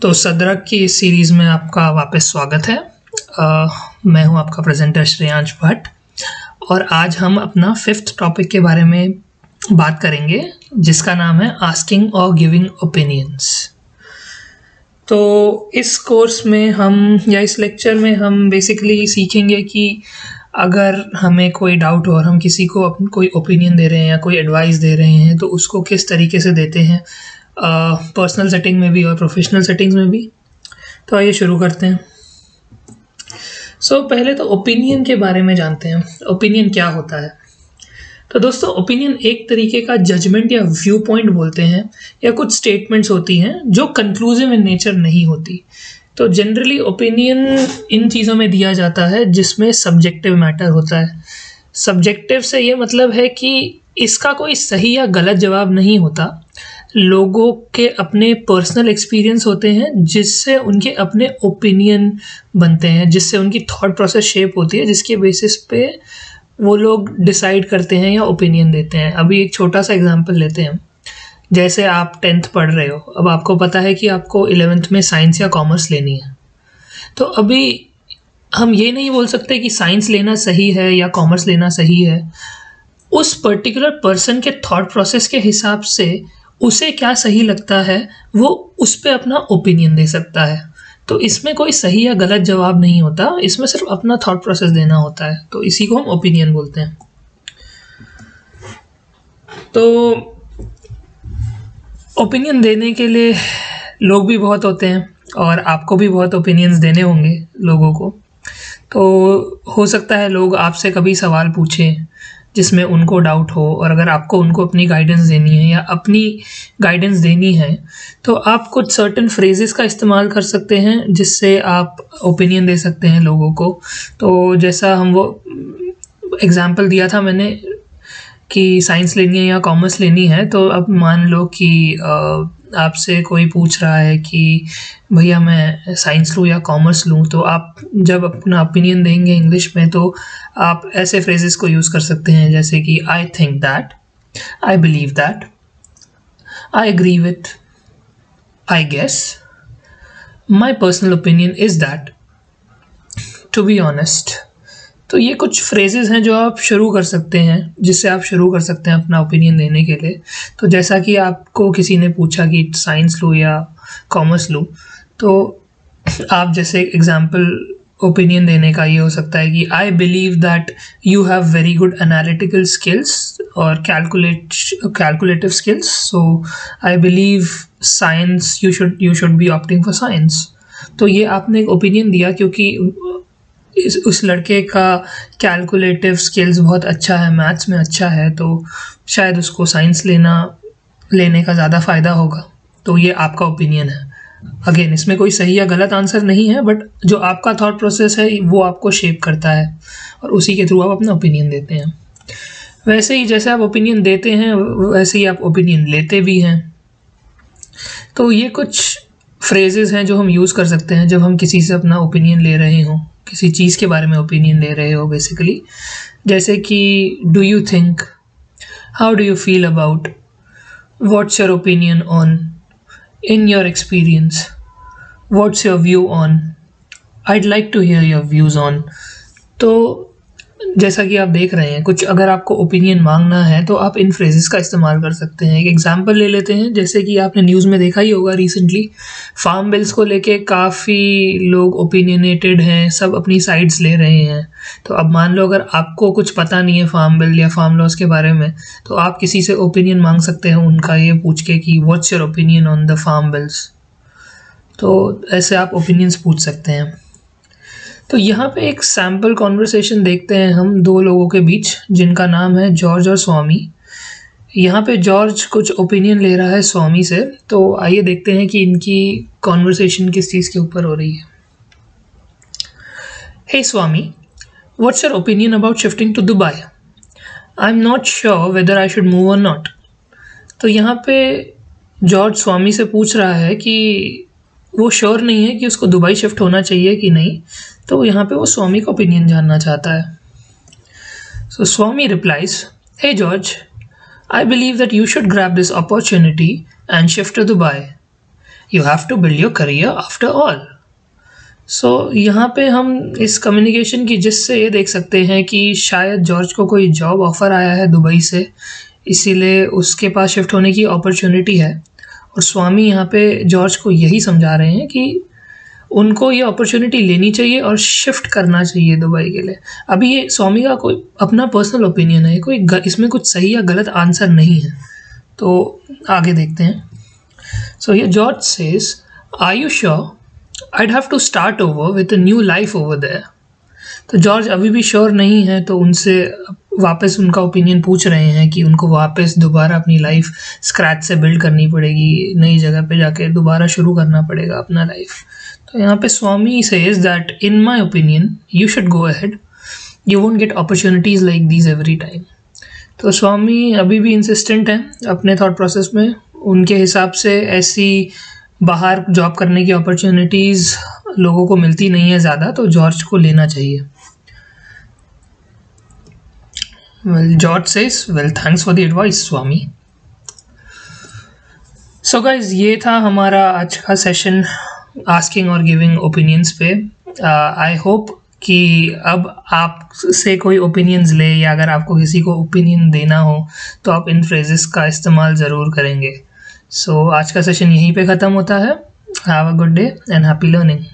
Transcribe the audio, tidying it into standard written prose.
तो सदरक की इस सीरीज़ में आपका वापस स्वागत है। मैं हूं आपका प्रेजेंटर श्रेयांश भट्ट और आज हम अपना 5th टॉपिक के बारे में बात करेंगे जिसका नाम है आस्किंग और गिविंग ओपिनियंस। तो इस कोर्स में हम या इस लेक्चर में हम बेसिकली सीखेंगे कि अगर हमें कोई डाउट हो और हम किसी को कोई ओपिनियन दे रहे हैं या कोई एडवाइस दे रहे हैं तो उसको किस तरीके से देते हैं, पर्सनल सेटिंग में भी और प्रोफेशनल सेटिंग्स में भी। तो आइए शुरू करते हैं। पहले तो ओपिनियन के बारे में जानते हैं। ओपिनियन क्या होता है? तो दोस्तों, ओपिनियन एक तरीके का जजमेंट या व्यू पॉइंट बोलते हैं या कुछ स्टेटमेंट्स होती हैं जो कंक्लूसिव इन नेचर नहीं होती। तो जनरली ओपिनियन इन चीज़ों में दिया जाता है जिसमें सब्जेक्टिव मैटर होता है। सब्जेक्टिव से ये मतलब है कि इसका कोई सही या गलत जवाब नहीं होता। लोगों के अपने पर्सनल एक्सपीरियंस होते हैं जिससे उनके अपने ओपिनियन बनते हैं, जिससे उनकी थॉट प्रोसेस शेप होती है, जिसके बेसिस पे वो लोग डिसाइड करते हैं या ओपिनियन देते हैं। अभी एक छोटा सा एग्जांपल लेते हैं। जैसे आप 10th पढ़ रहे हो, अब आपको पता है कि आपको 11th में साइंस या कॉमर्स लेनी है। तो अभी हम ये नहीं बोल सकते कि साइंस लेना सही है या कॉमर्स लेना सही है। उस पर्टिकुलर पर्सन के थॉट प्रोसेस के हिसाब से उसे क्या सही लगता है वो उस पर अपना ओपिनियन दे सकता है। तो इसमें कोई सही या गलत जवाब नहीं होता, इसमें सिर्फ अपना थॉट प्रोसेस देना होता है। तो इसी को हम ओपिनियन बोलते हैं। तो ओपिनियन देने के लिए लोग भी बहुत होते हैं और आपको भी बहुत ओपिनियंस देने होंगे लोगों को। तो हो सकता है लोग आपसे कभी सवाल पूछें जिसमें उनको डाउट हो, और अगर आपको उनको अपनी गाइडेंस देनी है या अपनी गाइडेंस देनी है तो आप कुछ सर्टेन फ्रेजेस का इस्तेमाल कर सकते हैं जिससे आप ओपिनियन दे सकते हैं लोगों को। तो जैसा हम वो एग्जांपल दिया था मैंने कि साइंस लेनी है या कॉमर्स लेनी है, तो अब मान लो कि आपसे कोई पूछ रहा है कि भैया मैं साइंस लूँ या कॉमर्स लूँ, तो आप जब अपना ओपिनियन देंगे इंग्लिश में तो आप ऐसे फ्रेजेस को यूज़ कर सकते हैं जैसे कि I think that, I believe that, I agree with, I guess, my personal opinion is that, to be honest. तो ये कुछ फ्रेजेस हैं जो आप शुरू कर सकते हैं, जिससे आप शुरू कर सकते हैं अपना ओपिनियन देने के लिए। तो जैसा कि आपको किसी ने पूछा कि साइंस लूँ या कॉमर्स लूँ, तो आप जैसे एग्जांपल ओपिनियन देने का ये हो सकता है कि I believe that you have very good analytical skills और calculative skills, so I believe science you should be opting for science. तो ये आपने एक ओपिनियन दिया क्योंकि उस लड़के का कैलकुलेटिव स्किल्स बहुत अच्छा है, मैथ्स में अच्छा है, तो शायद उसको साइंस लेने का ज़्यादा फ़ायदा होगा। तो ये आपका ओपिनियन है। अगेन, इसमें कोई सही या गलत आंसर नहीं है, बट जो आपका थॉट प्रोसेस है वो आपको शेप करता है और उसी के थ्रू आप अपना ओपिनियन देते हैं। वैसे ही जैसे आप ओपिनियन देते हैं वैसे ही आप ओपिनियन लेते भी हैं। तो ये कुछ फ्रेजेस हैं जो हम यूज़ कर सकते हैं जब हम किसी से अपना ओपिनियन ले रहे हों, किसी चीज़ के बारे में ओपिनियन ले रहे हो बेसिकली। जैसे कि do you think, how do you feel about, what's your opinion on, in your experience, what's your view on, I'd like to hear your views on. तो जैसा कि आप देख रहे हैं, कुछ अगर आपको ओपिनियन मांगना है तो आप इन फ्रेजेस का इस्तेमाल कर सकते हैं। एक एग्जांपल ले लेते हैं। जैसे कि आपने न्यूज़ में देखा ही होगा रिसेंटली, फार्म बिल्स को लेके काफ़ी लोग ओपिनियनेटेड हैं, सब अपनी साइड्स ले रहे हैं। तो अब मान लो अगर आपको कुछ पता नहीं है फार्म बिल या फार्म लॉज के बारे में, तो आप किसी से ओपिनियन मांग सकते हैं उनका ये पूछ के कि what's your opinion on the farm bills. तो ऐसे आप ओपिनियंस पूछ सकते हैं। तो यहाँ पे एक सैम्पल कॉन्वर्सेशन देखते हैं हम दो लोगों के बीच जिनका नाम है जॉर्ज और स्वामी। यहाँ पे जॉर्ज कुछ ओपिनियन ले रहा है स्वामी से, तो आइए देखते हैं कि इनकी कॉन्वर्सेशन किस चीज़ के ऊपर हो रही है। Hey Swami, what's your opinion about shifting to Dubai? I am not sure whether I should move or not. तो यहाँ पे जॉर्ज स्वामी से पूछ रहा है कि वो श्योर नहीं है कि उसको दुबई शिफ्ट होना चाहिए कि नहीं। तो यहाँ पे वो स्वामी का ओपिनियन जानना चाहता है। So Swami replies, hey George, I believe that you should grab this opportunity and shift to Dubai. You have to build your career after all. So यहाँ पे हम इस कम्युनिकेशन की जिससे ये देख सकते हैं कि शायद जॉर्ज को कोई जॉब ऑफ़र आया है दुबई से, इसीलिए उसके पास शिफ्ट होने की अपॉर्चुनिटी है। और स्वामी यहाँ पे जॉर्ज को यही समझा रहे हैं कि उनको ये अपॉर्चुनिटी लेनी चाहिए और शिफ्ट करना चाहिए दुबई के लिए। अभी ये स्वामी का कोई अपना पर्सनल ओपिनियन है, कोई इसमें कुछ सही या गलत आंसर नहीं है। तो आगे देखते हैं। सो ये George says, are you sure? I'd have to start over with a new life over there। तो जॉर्ज अभी भी श्योर नहीं है, तो उनसे वापस उनका ओपिनियन पूछ रहे हैं कि उनको वापस दोबारा अपनी लाइफ स्क्रैच से बिल्ड करनी पड़ेगी, नई जगह पे जाके दोबारा शुरू करना पड़ेगा अपना लाइफ। तो यहाँ पे Swami says that in my opinion you should go ahead, you won't get opportunities like these every time. तो स्वामी अभी भी इंसिस्टेंट हैं अपने थॉट प्रोसेस में। उनके हिसाब से ऐसी बाहर जॉब करने की अपॉर्चुनिटीज़ लोगों को मिलती नहीं है ज़्यादा, तो जॉर्ज को लेना चाहिए। Well George says, well thanks for the advice Swami. So guys, ये था हमारा आज का सेशन आस्किंग और गिविंग ओपिनियंस पे। आई होप कि अब आपसे कोई ओपिनियंस ले, या अगर आपको किसी को ओपिनियन देना हो तो आप इन फ्रेजेस का इस्तेमाल ज़रूर करेंगे। सो आज का सेशन यहीं पे ख़त्म होता है। Have a good day and happy learning.